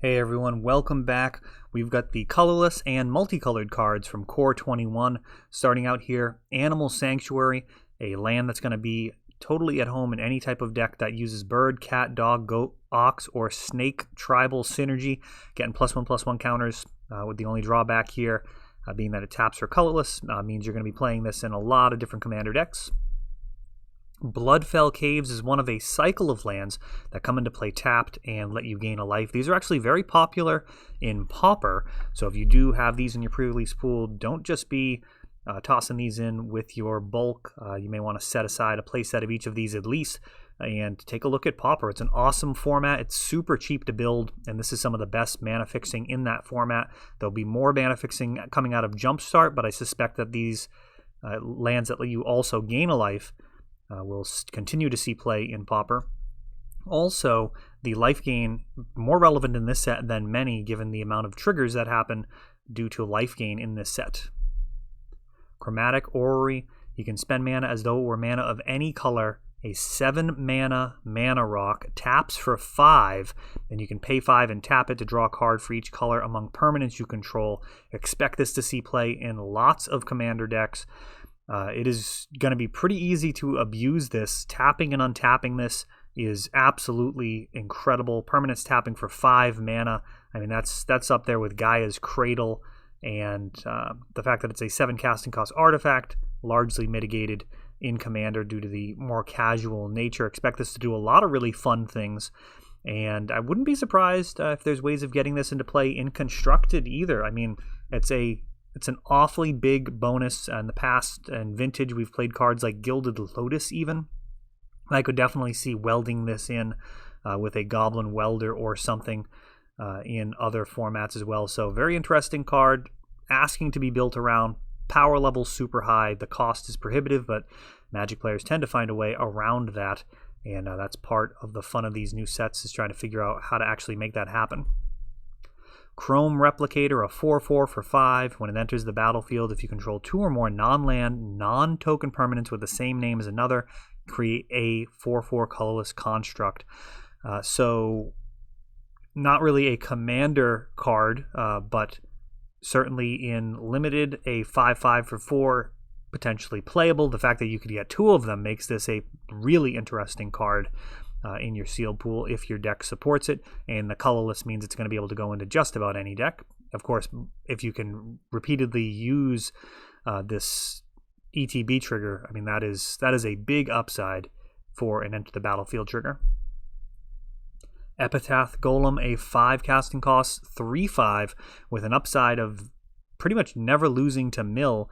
Hey everyone, welcome back. We've got the colorless and multicolored cards from Core 21. Starting out here, Animal Sanctuary, a land that's going to be totally at home in any type of deck that uses bird, cat, dog, goat, ox, or snake tribal synergy. Getting +1/+1 counters with the only drawback here being that it taps for colorless. Means you're going to be playing this in a lot of different commander decks. Bloodfell Caves is one of a cycle of lands that come into play tapped and let you gain a life. These are actually very popular in Pauper, so if you do have these in your pre-release pool, don't just be tossing these in with your bulk. You may want to set aside a play set of each of these at least and take a look at Pauper. It's an awesome format. It's super cheap to build, and this is some of the best mana fixing in that format. There'll be more mana fixing coming out of Jumpstart, but I suspect that these lands that let you also gain a life we'll continue to see play in Pauper. Also, the life gain, more relevant in this set than many, given the amount of triggers that happen due to life gain in this set. Chromatic Orrery, you can spend mana as though it were mana of any color. A 7-mana mana rock taps for 5, and you can pay 5 and tap it to draw a card for each color among permanents you control. Expect this to see play in lots of commander decks. It is going to be pretty easy to abuse this. Tapping and untapping this is absolutely incredible. Permanents tapping for 5 mana. I mean, that's up there with Gaia's Cradle, and the fact that it's a 7 casting cost artifact, largely mitigated in Commander due to the more casual nature. Expect this to do a lot of really fun things, and I wouldn't be surprised if there's ways of getting this into play in Constructed either. I mean, it's an awfully big bonus. In the past and Vintage, we've played cards like Gilded Lotus even. I could definitely see welding this in with a Goblin Welder or something in other formats as well. So very interesting card, asking to be built around. Power level super high. The cost is prohibitive, but Magic players tend to find a way around that. And that's part of the fun of these new sets, is trying to figure out how to actually make that happen. Chrome Replicator, a 4/4 for 5. When it enters the battlefield, if you control 2 or more non-land, non-token permanents with the same name as another, create a 4/4 colorless construct. So not really a commander card, but certainly in limited, a 5/5 for 4, potentially playable. The fact that you could get 2 of them makes this a really interesting card in your sealed pool if your deck supports it, and the colorless means it's going to be able to go into just about any deck. Of course, if you can repeatedly use this ETB trigger, I mean, that is a big upside for an enter the battlefield trigger. Epitaph Golem, a 5 casting cost, 3/5 with an upside of pretty much never losing to mill.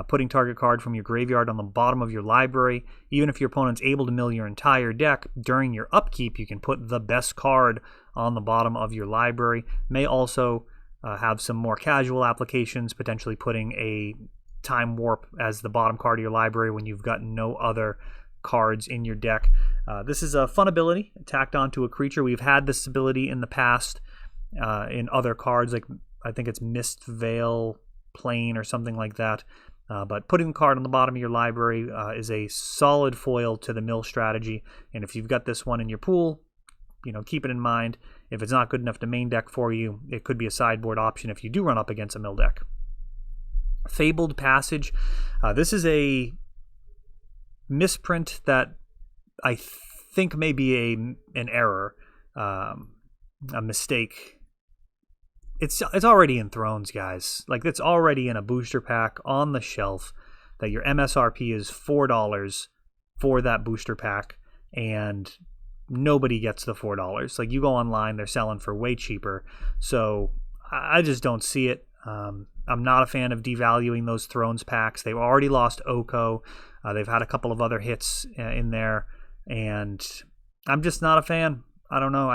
Putting target card from your graveyard on the bottom of your library. Even if your opponent's able to mill your entire deck, during your upkeep you can put the best card on the bottom of your library. May also have some more casual applications, potentially putting a Time Warp as the bottom card of your library when you've got no other cards in your deck. This is a fun ability tacked onto a creature. We've had this ability in the past in other cards, like I think it's Mist Veil Plane or something like that. But putting the card on the bottom of your library is a solid foil to the mill strategy. And if you've got this one in your pool, keep it in mind. If it's not good enough to main deck for you, it could be a sideboard option if you do run up against a mill deck. Fabled Passage. This is a misprint that I think may be an error, a mistake. It's already in Thrones, guys. Like, it's already in a booster pack on the shelf that your MSRP is $4 for that booster pack, and nobody gets the $4. Like, you go online, they're selling for way cheaper. So I just don't see it. I'm not a fan of devaluing those Thrones packs. They've already lost Oko. They've had a couple of other hits in there, and I'm just not a fan. I don't know.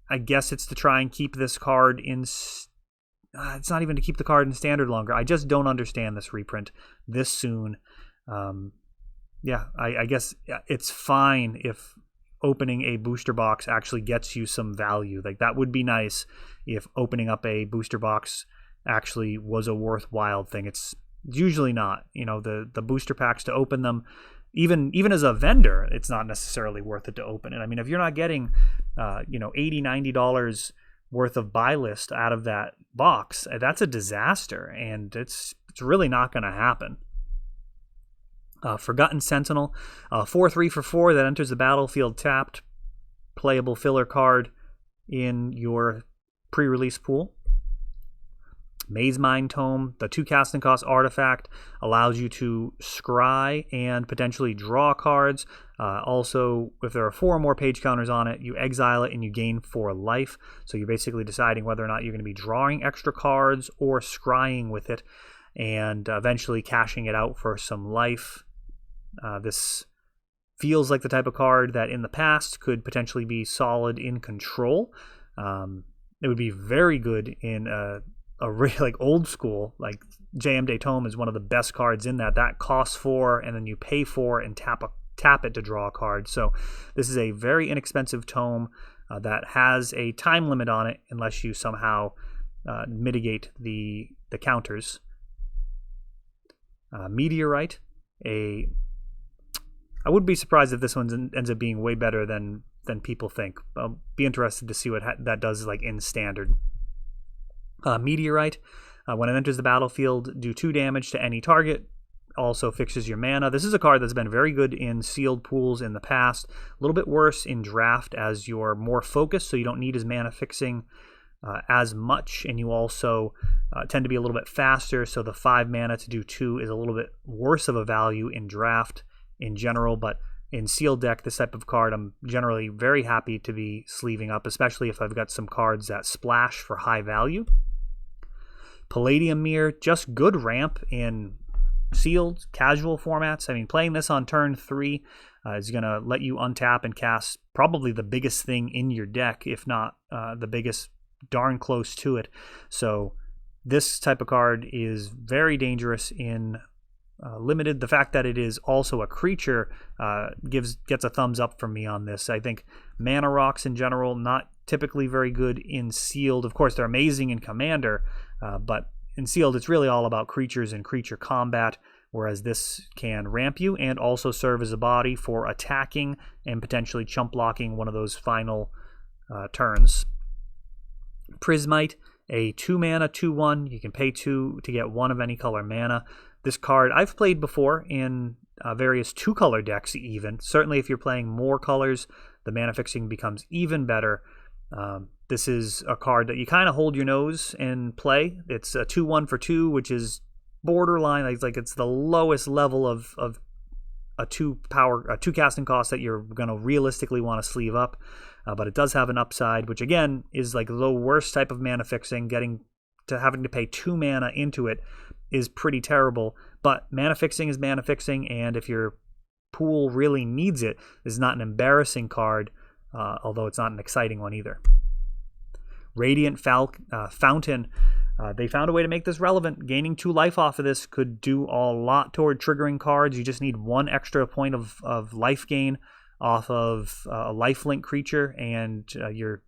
I guess it's to try and keep this card in... it's not even to keep the card in standard longer. I just don't understand this reprint this soon. I guess it's fine if opening a booster box actually gets you some value. Like, that would be nice if opening up a booster box actually was a worthwhile thing. It's usually not. The booster packs, to open them, even as a vendor, it's not necessarily worth it to open it. I mean, if you're not getting $80, $90 worth of buy list out of that box, that's a disaster, and it's really not going to happen. Forgotten Sentinel, 4/3 for 4 that enters the battlefield tapped, playable filler card in your pre-release pool. Maze Mine Tome, the 2 casting cost artifact, allows you to scry and potentially draw cards. Also, if there are 4 or more page counters on it, you exile it and you gain 4 life. So you're basically deciding whether or not you're going to be drawing extra cards or scrying with it, and eventually cashing it out for some life. This feels like the type of card that in the past could potentially be solid in control. It would be very good in a really like old school, like JM Tome is one of the best cards in that. That costs 4 and then you pay 4 and tap it to draw a card. So this is a very inexpensive tome that has a time limit on it unless you somehow mitigate the counters. Meteorite, I would be surprised if this one ends up being way better than people think. I'll be interested to see what that does like in standard. Meteorite, when it enters the battlefield, do 2 damage to any target. Also fixes your mana. This is a card that's been very good in sealed pools in the past. A little bit worse in draft as you're more focused, so you don't need as mana fixing as much, and you also tend to be a little bit faster, so the 5 mana to do 2 is a little bit worse of a value in draft in general, but in sealed deck, this type of card I'm generally very happy to be sleeving up, especially if I've got some cards that splash for high value. Palladium Myr, just good ramp in sealed casual formats. I mean, playing this on turn 3 is going to let you untap and cast probably the biggest thing in your deck, if not the biggest, darn close to it. So this type of card is very dangerous in limited. The fact that it is also a creature gets a thumbs up from me on this. I think mana rocks in general, not typically very good in sealed. Of course, they're amazing in commander, but in sealed, it's really all about creatures and creature combat, whereas this can ramp you and also serve as a body for attacking and potentially chump blocking one of those final turns. Prismite, a 2 mana 2/1. You can pay 2 to get 1 of any color mana. This card I've played before in various 2-color decks even. Certainly if you're playing more colors, the mana fixing becomes even better. This is a card that you kind of hold your nose and play. It's a 2/1 for 2, which is borderline. It's the lowest level of a 2 casting cost that you're going to realistically want to sleeve up. But it does have an upside, which again is like the worst type of mana fixing. Getting to having to pay 2 mana into it is pretty terrible. But mana fixing is mana fixing, and if your pool really needs it, this is not an embarrassing card, although it's not an exciting one either. Radiant Fountain. They found a way to make this relevant. Gaining 2 life off of this could do a lot toward triggering cards. You just need 1 extra point of life gain off of a lifelink creature, and you're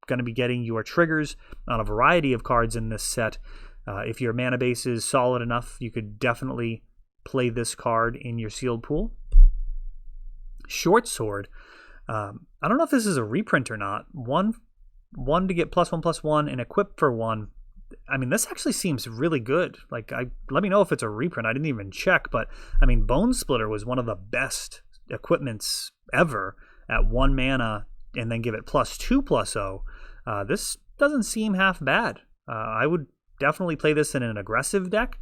going to be getting your triggers on a variety of cards in this set. If your mana base is solid enough, you could definitely play this card in your sealed pool. Short Sword. I don't know if this is a reprint or not. One to get +1/+1 and equip for 1. I mean, this actually seems really good. Let me know if it's a reprint. I didn't even check, but I mean, Bone Splitter was one of the best equipments ever at 1 mana, and then give it +2/+0. This doesn't seem half bad. I would definitely play this in an aggressive deck.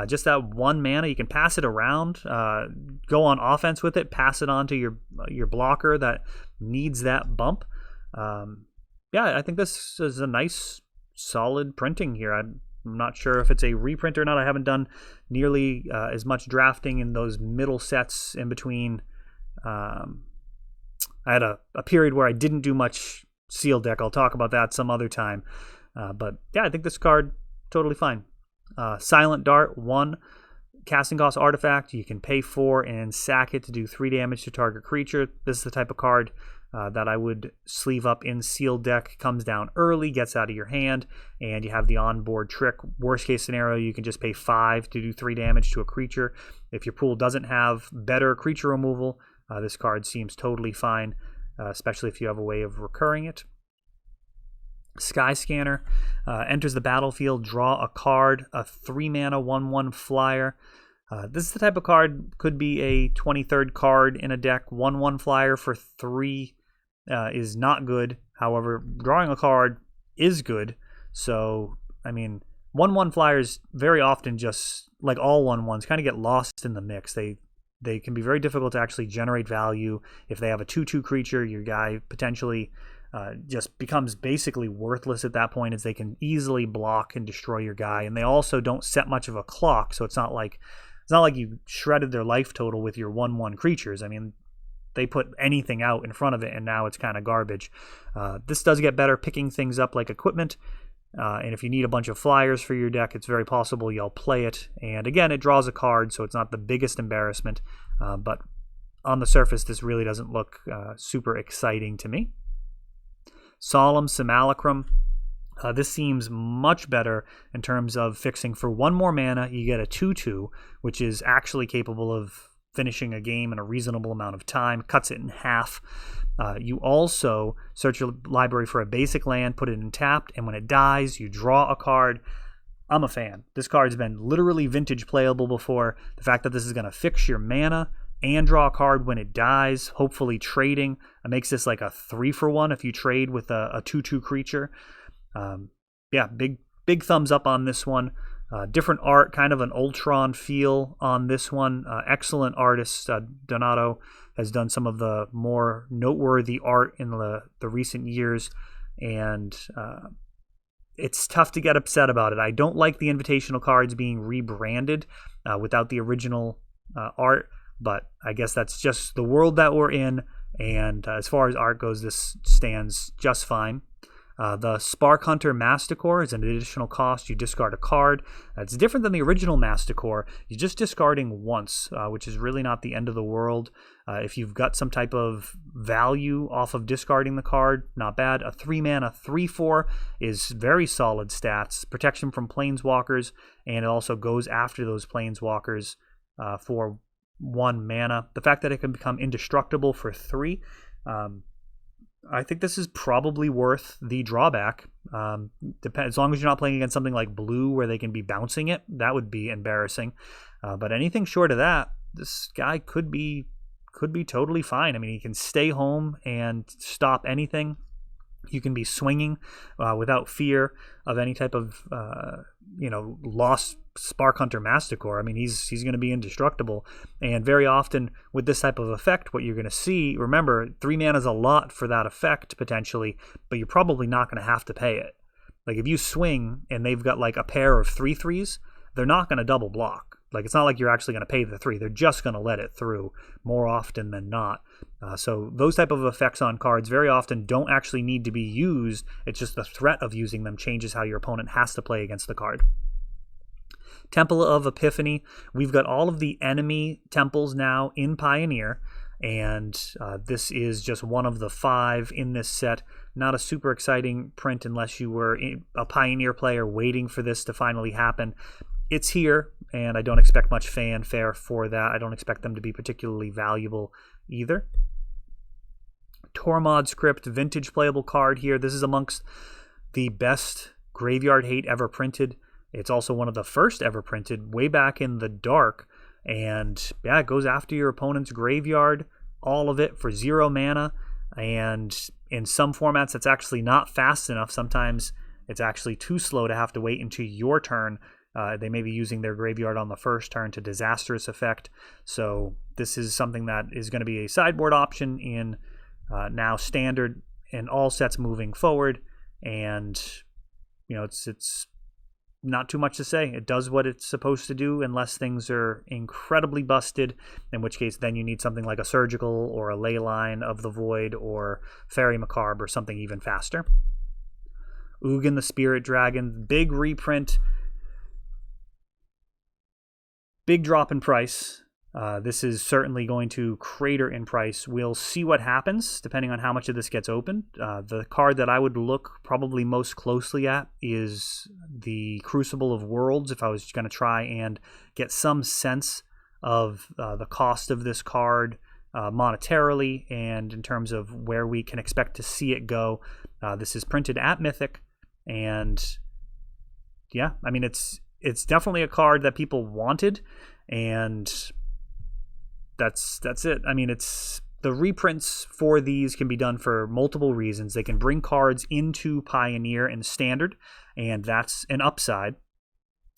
Just that 1 mana, you can pass it around, go on offense with it, pass it on to your blocker that needs that bump. Yeah, I think this is a nice, solid printing here. I'm not sure if it's a reprint or not. I haven't done nearly as much drafting in those middle sets in between. I had a period where I didn't do much sealed deck. I'll talk about that some other time. But yeah, I think this card, totally fine. Silent Dart, 1 casting cost artifact. You can pay 4 and sack it to do 3 damage to target creature. This is the type of card that I would sleeve up in sealed deck. Comes down early, gets out of your hand, and you have the onboard trick. Worst case scenario, you can just pay 5 to do 3 damage to a creature. If your pool doesn't have better creature removal, this card seems totally fine, especially if you have a way of recurring it. Skyscanner enters the battlefield, draw a card, a 3-mana 1/1 flyer. This is the type of card, could be a 23rd card in a deck. 1/1 flyer for 3 is not good. However, drawing a card is good. So, I mean, 1/1 flyers very often, just like all 1/1s, kind of get lost in the mix. They can be very difficult to actually generate value. If they have a 2/2 creature, your guy potentially just becomes basically worthless at that point, as they can easily block and destroy your guy. And they also don't set much of a clock, so it's not like you shredded their life total with your 1/1 creatures. I mean, they put anything out in front of it, and now it's kind of garbage. This does get better picking things up like equipment. And if you need a bunch of flyers for your deck, it's very possible you'll play it. And again, it draws a card, so it's not the biggest embarrassment. But on the surface, this really doesn't look super exciting to me. Solemn Simulacrum. This seems much better in terms of fixing. For 1 more mana, you get a 2/2, which is actually capable of finishing a game in a reasonable amount of time, cuts it in half. You also search your library for a basic land, put it in tapped, and when it dies, you draw a card. I'm a fan. This card's been literally vintage playable before. The fact that this is going to fix your mana and draw a card when it dies, hopefully trading, it makes this like a 3-for-1 if you trade with a 2/2 creature. Yeah, big thumbs up on this one. Different art, kind of an Ultron feel on this one. Excellent artist. Donato has done some of the more noteworthy art in the recent years, and it's tough to get upset about it. I don't like the invitational cards being rebranded without the original art, but I guess that's just the world that we're in, and as far as art goes, this stands just fine. The Sparkhunter Manticore is an additional cost. You discard a card. It's different than the original Manticore. You're just discarding once, which is really not the end of the world. If you've got some type of value off of discarding the card, not bad. A 3-mana 3/4 is very solid stats. Protection from planeswalkers, and it also goes after those planeswalkers for 1 mana. The fact that it can become indestructible for 3, I think this is probably worth the drawback. As long as you're not playing against something like blue where they can be bouncing it, that would be embarrassing. But anything short of that, this guy could be totally fine. I mean, he can stay home and stop anything. You can be swinging without fear of any type of lost Sparkhunter Manticore. I mean, he's going to be indestructible. And very often with this type of effect, what you're going to see, remember, 3 mana is a lot for that effect potentially, but you're probably not going to have to pay it. Like if you swing and they've got like a pair of 3/3s, they're not going to double block. Like it's not like you're actually going to pay the 3. They're just going to let it through more often than not. So those type of effects on cards very often don't actually need to be used. It's just the threat of using them changes how your opponent has to play against the card. Temple of Epiphany. We've got all of the enemy temples now in Pioneer, and this is just one of the 5 in this set. Not a super exciting print unless you were a Pioneer player waiting for this to finally happen. It's here, and I don't expect much fanfare for that. I don't expect them to be particularly valuable either. Tormod Script, vintage playable card here. This is amongst the best graveyard hate ever printed. It's also one of the first ever printed way back in the dark. And yeah, it goes after your opponent's graveyard, all of it for 0 mana. And in some formats, it's actually not fast enough. Sometimes it's actually too slow to have to wait until your turn. They may be using their graveyard on the first turn to disastrous effect. So this is something that is going to be a sideboard option in now standard in all sets moving forward. And, it's not too much to say. It does what it's supposed to do unless things are incredibly busted, in which case then you need something like a Surgical or a Leyline of the Void or Fairy Macabre or something even faster. Ugin the Spirit Dragon, big reprint. Big drop in price. This is certainly going to crater in price. We'll see what happens depending on how much of this gets opened. The card that I would look probably most closely at is the Crucible of Worlds, if I was going to try and get some sense of the cost of this card monetarily and in terms of where we can expect to see it go. This is printed at Mythic. And yeah, I mean, it's definitely a card that people wanted, and that's it. I mean, it's the reprints for these can be done for multiple reasons. They can bring cards into Pioneer and Standard, and that's an upside.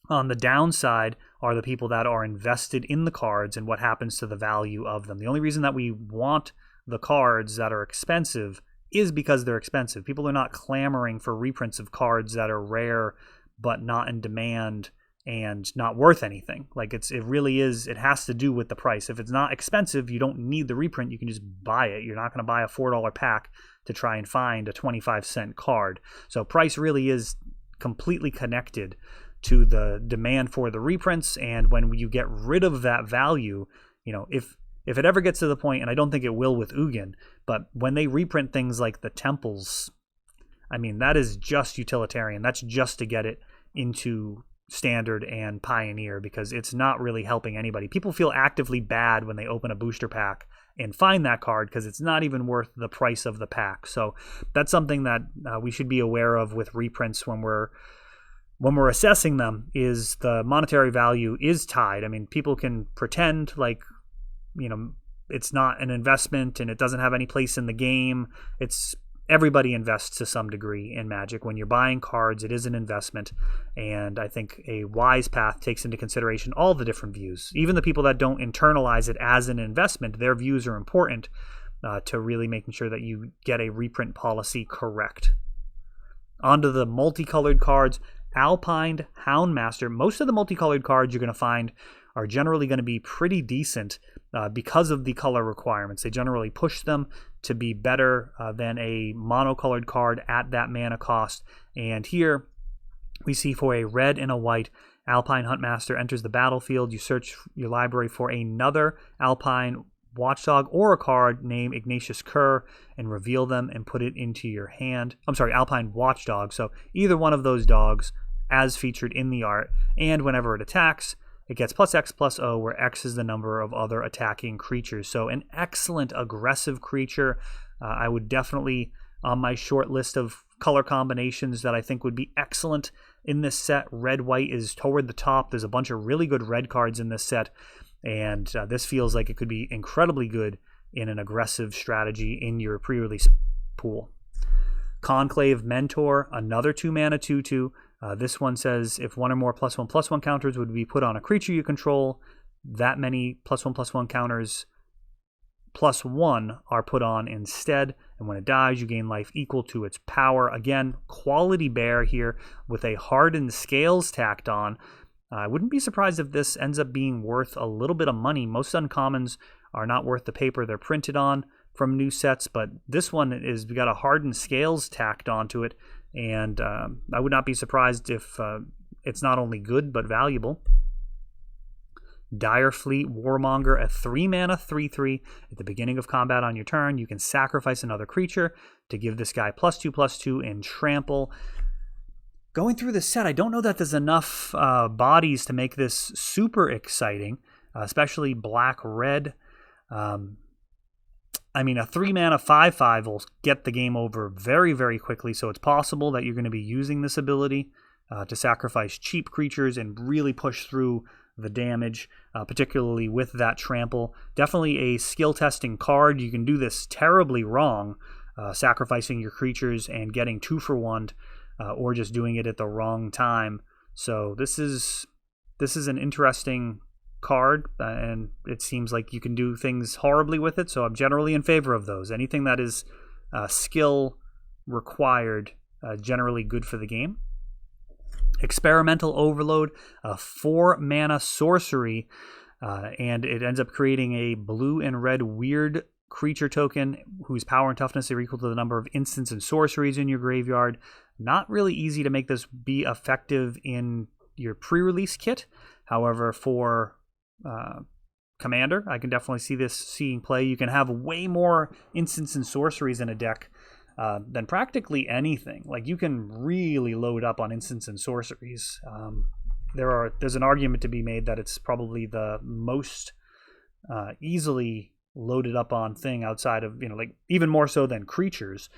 On the downside are the people that are invested in the cards and what happens to the value of them. The only reason that we want the cards that are expensive is because they're expensive. People are not clamoring for reprints of cards that are rare but not in demand and not worth anything. Like it really is, it has to do with the price. If it's not expensive, you don't need the reprint, you can just buy it. You're not going to buy a $4 pack to try and find a 25-cent card. So price really is completely connected to the demand for the reprints, and when you get rid of that value, if it ever gets to the point, and I don't think it will with Ugin, but when they reprint things like the temples, I mean, that is just utilitarian. That's just to get it into Standard and Pioneer, because it's not really helping anybody. People feel actively bad when they open a booster pack and find that card because it's not even worth the price of the pack. So that's something that we should be aware of with reprints when we're assessing them, is the monetary value is tied. I mean, people can pretend like, it's not an investment and it doesn't have any place in the game. Everybody invests to some degree in Magic. When you're buying cards, it is an investment, and I think a wise path takes into consideration all the different views. Even the people that don't internalize it as an investment, their views are important to really making sure that you get a reprint policy correct. Onto the multicolored cards. Alpine Houndmaster. Most of the multicolored cards you're going to find are generally going to be pretty decent because of the color requirements. They generally push them to be better than a monocolored card at that mana cost. And here we see for a red and a white, Alpine Huntmaster enters the battlefield. You search your library for another Alpine Watchdog or a card named Ignatius Kerr and reveal them and put it into your hand. I'm sorry, Alpine Watchdog. So either one of those dogs as featured in the art, and whenever it attacks, it gets +X/+O, where X is the number of other attacking creatures. So an excellent aggressive creature. I would definitely, on my short list of color combinations that I think would be excellent in this set, red-white is toward the top. There's a bunch of really good red cards in this set, and this feels like it could be incredibly good in an aggressive strategy in your pre-release pool. Conclave Mentor, another 2-mana 2/2. This one says if one or more +1/+1 counters would be put on a creature you control, that many +1/+1 counters +1 are put on instead, and when it dies, you gain life equal to its power. Again, quality bear here with a hardened scales tacked on. I wouldn't be surprised if this ends up being worth a little bit of money. Most uncommons are not worth the paper they're printed on from new sets, but this one is got a hardened scales tacked onto it, and I would not be surprised if it's not only good but valuable. Direfleet Warmonger, a 3-mana 3/3. At the beginning of combat on your turn, you can sacrifice another creature to give this guy +2/+2 and trample. Going through this set, I don't know that there's enough bodies to make this super exciting, especially black-red. I mean, a 3-mana 5/5 will get the game over very, very quickly, so it's possible that you're going to be using this ability to sacrifice cheap creatures and really push through the damage, particularly with that trample. Definitely a skill testing card. You can do this terribly wrong, sacrificing your creatures and getting 2-for-1, or just doing it at the wrong time. So this is an interesting card, and it seems like you can do things horribly with it, so I'm generally in favor of those. Anything that is skill required, generally good for the game. Experimental Overload, a 4-mana sorcery, and it ends up creating a blue and red weird creature token whose power and toughness are equal to the number of instants and sorceries in your graveyard. Not really easy to make this be effective in your pre-release kit. However, for Commander, I can definitely see this seeing play. You can have way more instants and sorceries in a deck than practically anything. Like, you can really load up on instants and sorceries. There's an argument to be made that it's probably the most easily loaded up on thing outside of, like, even more so than creatures.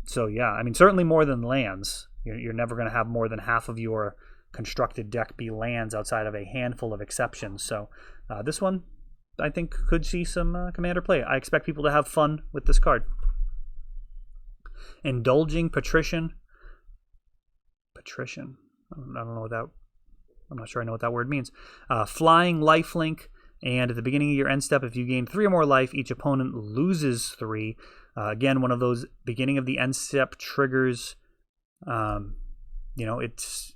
So yeah, I mean, certainly more than lands. You're never going to have more than half of your constructed deck be lands outside of a handful of exceptions. So this one, I think, could see some Commander play. I expect people to have fun with this card. Indulging Patrician. Patrician. I don't know what that... I'm not sure I know what that word means. Flying lifelink, and at the beginning of your end step, if you gain 3 or more life, each opponent loses 3. Again, one of those beginning of the end step triggers. It's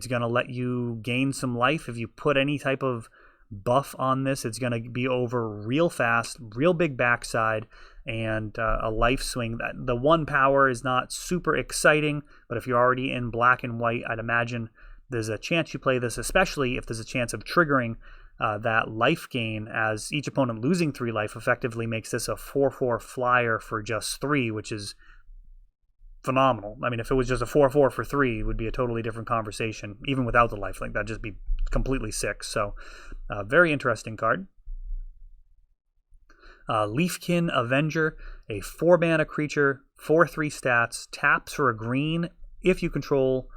going to let you gain some life. If you put any type of buff on this, it's going to be over real fast, real big backside, and a life swing. The 1 power is not super exciting, but if you're already in black and white, I'd imagine there's a chance you play this, especially if there's a chance of triggering that life gain, as each opponent losing 3 life effectively makes this a 4/4 flyer for just 3, which is phenomenal. I mean, if it was just a 4/4 for 3, it would be a totally different conversation, even without the lifelink. That'd just be completely sick. So, very interesting card. Leafkin Avenger, a 4-mana creature, 4/3 stats, taps for a green if you control...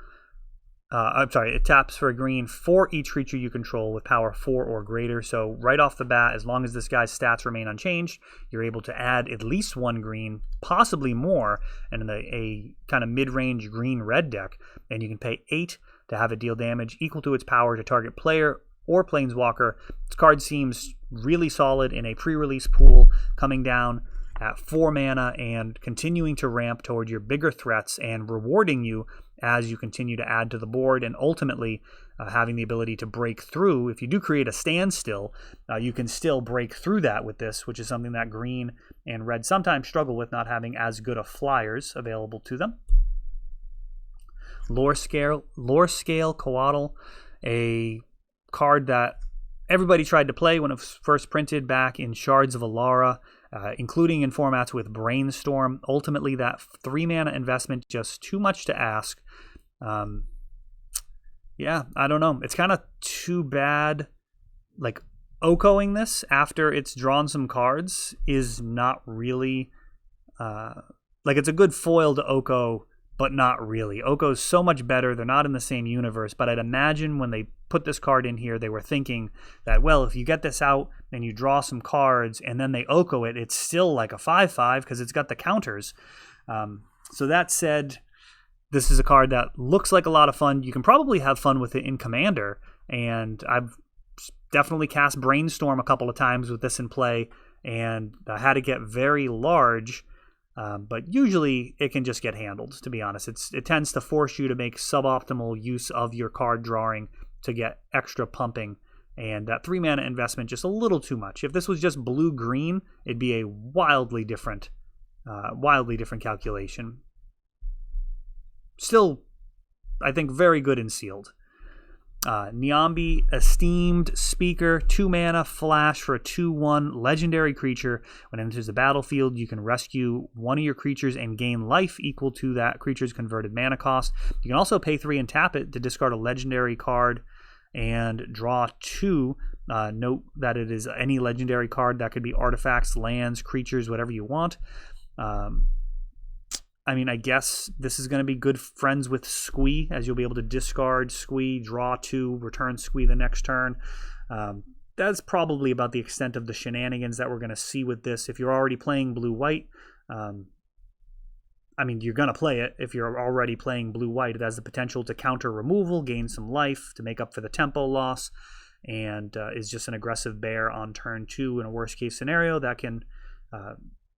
it taps for a green for each creature you control with power 4 or greater. So right off the bat, as long as this guy's stats remain unchanged, you're able to add at least 1 green, possibly more, and in a kind of mid-range green-red deck. And you can pay 8 to have it deal damage equal to its power to target player or planeswalker. This card seems really solid in a pre-release pool, coming down at 4 mana and continuing to ramp toward your bigger threats and rewarding you as you continue to add to the board, and ultimately having the ability to break through. If you do create a standstill, you can still break through that with this, which is something that green and red sometimes struggle with, not having as good of flyers available to them. Lore Scale Coatl, a card that everybody tried to play when it was first printed back in Shards of Alara, including in formats with Brainstorm. Ultimately, that 3-mana investment, just too much to ask. Yeah, I don't know. It's kind of too bad. Like, Okoing this after it's drawn some cards is not really... it's a good foil to Oko, but not really. Oko's so much better. They're not in the same universe, but I'd imagine when they put this card in here, they were thinking that, well, if you get this out and you draw some cards and then they Oko it, it's still like a 5/5 because it's got the counters. So that said, this is a card that looks like a lot of fun. You can probably have fun with it in Commander, and I've definitely cast Brainstorm a couple of times with this in play, and I had to get very large. But usually it can just get handled, to be honest. It tends to force you to make suboptimal use of your card drawing to get extra pumping. And that 3-mana investment, just a little too much. If this was just blue-green, it'd be a wildly different calculation. Still, I think, very good and sealed. Niambi, Esteemed Speaker, 2-mana flash for a 2/1 legendary creature. When it enters the battlefield, you can rescue one of your creatures and gain life equal to that creature's converted mana cost. You can also pay 3 and tap it to discard a legendary card and draw 2. Note that it is any legendary card. That could be artifacts, lands, creatures, whatever you want. I guess this is going to be good friends with Squee, as you'll be able to discard Squee, draw 2, return Squee the next turn. That's probably about the extent of the shenanigans that we're going to see with this. If you're already playing blue-white, you're going to play it. If you're already playing blue-white, it has the potential to counter removal, gain some life to make up for the tempo loss, and is just an aggressive bear on turn 2 in a worst-case scenario that can...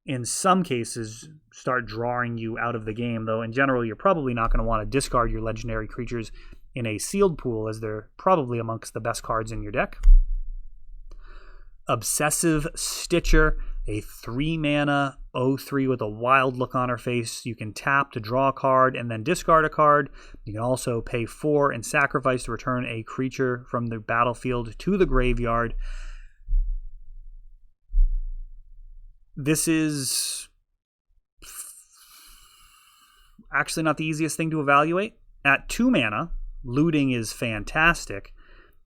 in some cases, start drawing you out of the game, though in general, you're probably not going to want to discard your legendary creatures in a sealed pool, as they're probably amongst the best cards in your deck. Obsessive Stitcher, a 3-mana 0/3 with a wild look on her face. You can tap to draw a card and then discard a card. You can also pay 4 and sacrifice to return a creature from the battlefield to the graveyard. This is actually not the easiest thing to evaluate. At 2 mana, looting is fantastic.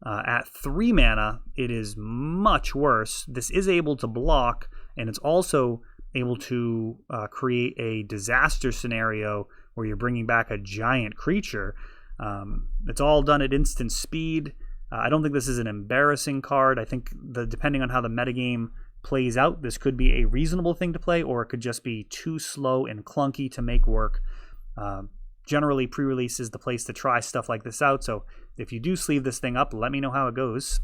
At 3 mana, it is much worse. This is able to block, and it's also able to create a disaster scenario where you're bringing back a giant creature. It's all done at instant speed. I don't think this is an embarrassing card. I think depending on how the metagame plays out, this could be a reasonable thing to play, or it could just be too slow and clunky to make work. Generally, pre-release is the place to try stuff like this out, so if you do sleeve this thing up, let me know how it goes.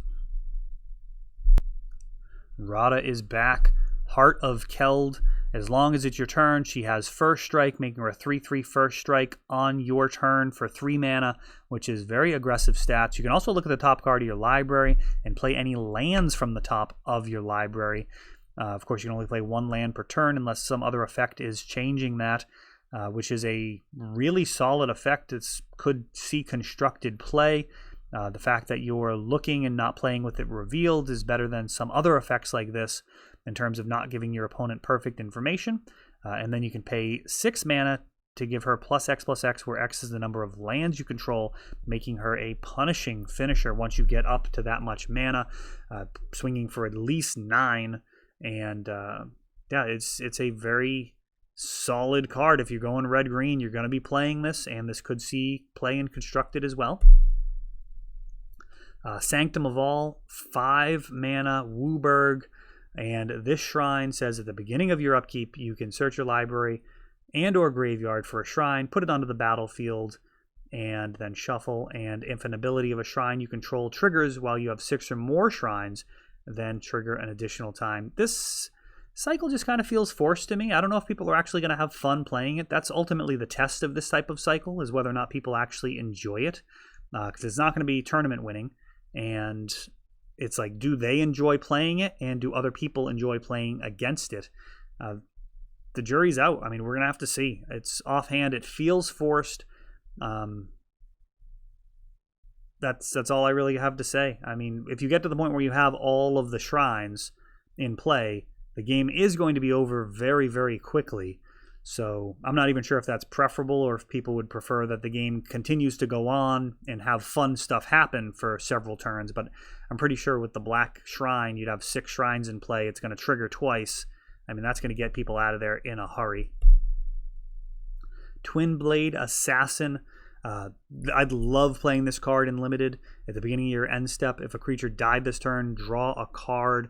Radha is back. Heart of Keld. As long as it's your turn, she has first strike, making her a 3/3 first strike on your turn for 3 mana, which is very aggressive stats. You can also look at the top card of your library and play any lands from the top of your library. Of course, you can only play 1 land per turn unless some other effect is changing that, which is a really solid effect. It could see constructed play. The fact that you're looking and not playing with it revealed is better than some other effects like this in terms of not giving your opponent perfect information. And then you can pay 6 mana to give her +X/+X, where X is the number of lands you control, making her a punishing finisher once you get up to that much mana, swinging for at least 9. And yeah, it's a very solid card. If you're going red-green, you're going to be playing this, and this could see play in constructed as well. Sanctum of All, 5 mana, Wooburg. And this shrine says at the beginning of your upkeep, you can search your library and or graveyard for a shrine, put it onto the battlefield, and then shuffle. And if an ability of a shrine you control triggers while you have 6 or more shrines, then trigger an additional time. This cycle just kind of feels forced to me. I don't know if people are actually going to have fun playing it. That's ultimately the test of this type of cycle, is whether or not people actually enjoy it, because it's not going to be tournament winning. And it's like, do they enjoy playing it, and do other people enjoy playing against it? The jury's out. I mean, we're going to have to see. It's offhand. It feels forced. That's all I really have to say. I mean, if you get to the point where you have all of the shrines in play, the game is going to be over very, very quickly. So I'm not even sure if that's preferable, or if people would prefer that the game continues to go on and have fun stuff happen for several turns. But I'm pretty sure with the black shrine, you'd have 6 shrines in play. It's going to trigger twice. I mean, that's going to get people out of there in a hurry. Twinblade Assassin. I'd love playing this card in Limited. At the beginning of your end step, if a creature died this turn, draw a card.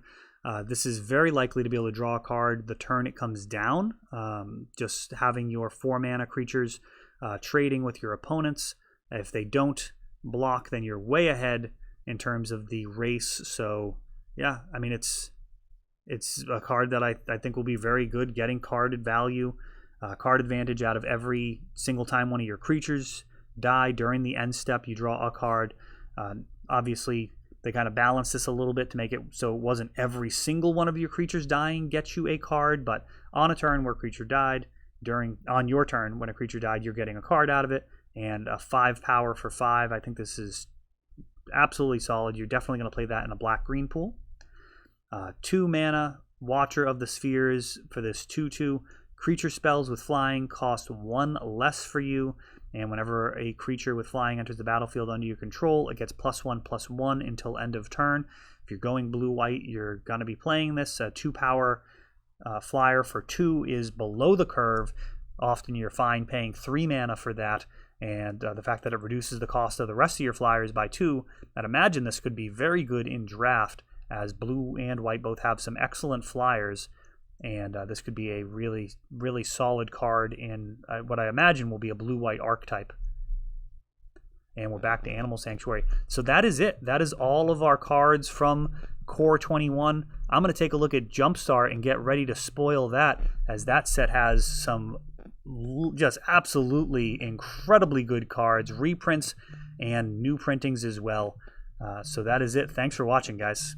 This is very likely to be able to draw a card the turn it comes down. Just having your 4 mana creatures trading with your opponents. If they don't block, then you're way ahead in terms of the race. So yeah, I mean, it's a card that I think will be very good, getting carded value, card advantage out of every single time one of your creatures die during the end step. You draw a card. Obviously, they kind of balanced this a little bit to make it so it wasn't every single one of your creatures dying gets you a card, but on a turn where a creature died, on your turn when a creature died, you're getting a card out of it. And a 5 power for 5. I think this is absolutely solid. You're definitely going to play that in a black-green pool. 2 mana, Watcher of the Spheres for this 2/2. Creature spells with flying cost 1 less for you. And whenever a creature with flying enters the battlefield under your control, it gets +1/+1 until end of turn. If you're going blue-white, you're going to be playing this. 2 power flyer for 2 is below the curve. Often you're fine paying 3 mana for that. And the fact that it reduces the cost of the rest of your flyers by 2, I'd imagine this could be very good in draft, as blue and white both have some excellent flyers. And this could be a really, really solid card in what I imagine will be a blue-white archetype. And we're back to Animal Sanctuary. So that is it. That is all of our cards from Core 21. I'm going to take a look at Jumpstart and get ready to spoil that, as that set has some just absolutely incredibly good cards, reprints, and new printings as well. So that is it. Thanks for watching, guys.